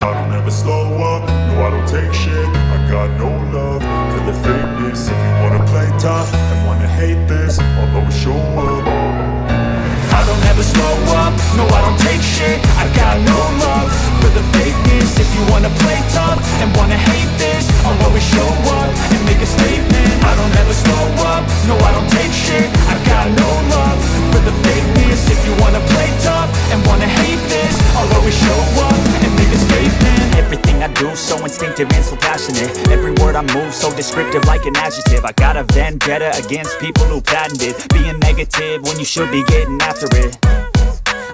I don't ever slow up, no I don't take shit. I got no love for the fakeness. If you wanna play tough and wanna hate this, I'll always show up. I don't ever slow up, no I don't take shit. I got no love for the fakeness. If you wanna play tough and wanna hate this, I'll always show up and make a statement. I don't ever slow up, no I don't take shit. I got no love for the fakeness. If you wanna play tough and wanna hate this, I'll always show up and make a statement. Everything I do so instinctive and so passionate. Every word I move so descriptive like an adjective. I got a vendetta against people who patented being negative when you should be getting after it.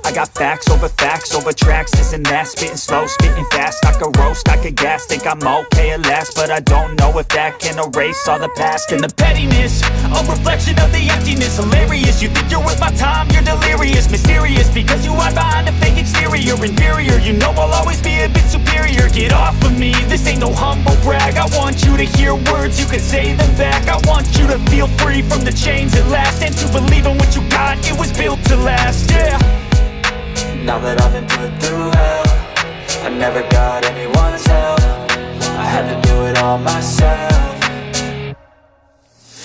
I got facts over tracks, this and that. Spitting slow, spitting fast. I could roast, I could gas. Think I'm okay at last, but I don't know if that can erase all the past. And the pettiness, a reflection of the emptiness. Hilarious, you think you're worth my time, you're delirious. Mysterious, because you hide behind a fake exterior. Inferior, you know I'll always be a bit superior. Get off of me, this ain't no humble brag. I want you to hear words, you can say them back. I want you to feel free from the chains at last, and to believe in what you got, it was built to last, yeah. Now that I've been put through hell, I never got anyone's help. I had to do it all myself.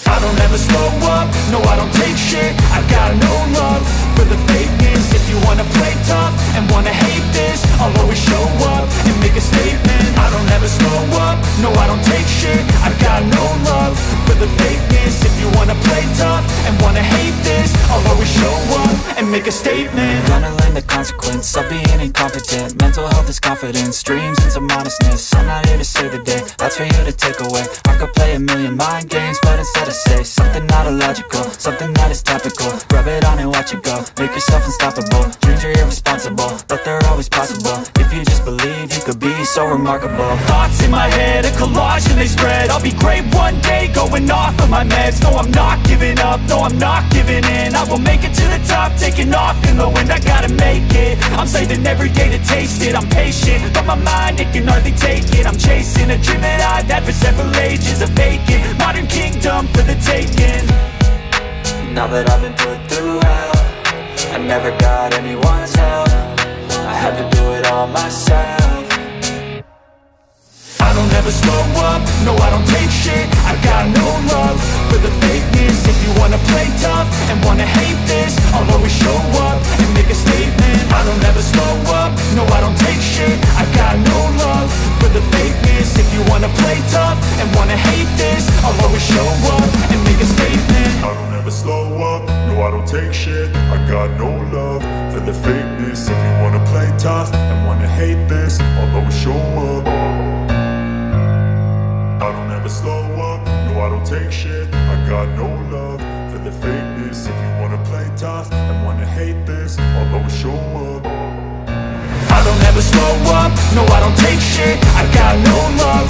I don't ever slow up, no I don't take shit. I got no love for the fakeness. If you wanna play tough and wanna hate this, I'll always show up and make a statement. I don't ever slow up, no I don't take shit. I got no love for the fakeness. If you wanna play tough and wanna hate this, I'll always show up and make a statement. Gonna learn the consequence of being incompetent. Mental health is confidence, dreams and some honestness. I'm not here to save the day, that's for you to take away. I could play a million mind games, but instead I say something not illogical, something that is topical. Rub it on and watch it go, make yourself unstoppable. Dreams are irresponsible, but they're always possible. If you just believe, you could be so remarkable. Thoughts in my head, a collage and they spread. I'll be great one day, going off of my meds. No, I'm not giving up, no, I'm not giving in. I will make it to the top, taking off in the wind. I gotta make it, I'm saving every day to taste it. I'm patient, but my mind, it can hardly take it. I'm chasing a dream that I've had for several ages. A vacant, modern kingdom for the taking. Now that I've been put through hell, I never got anyone's help. I had to do it all myself. I don't ever slow up, no I don't take shit. I got no love for the fakeness. If you wanna play tough and wanna hate this, I'll always show up and make a statement. I don't ever slow up, no I don't take shit. I got no love for the fakeness. If you wanna play tough and wanna hate this, I'll always show up and make a statement. I don't ever slow up, no I don't take shit. I got no love for the fakeness. If you wanna play tough and wanna hate this, I'll always show up. I don't ever slow up, no I don't take shit. I got no love for the fakeness. If you wanna play tough and wanna hate this, I'll always show up. I don't ever slow up, no I don't take shit. I got no love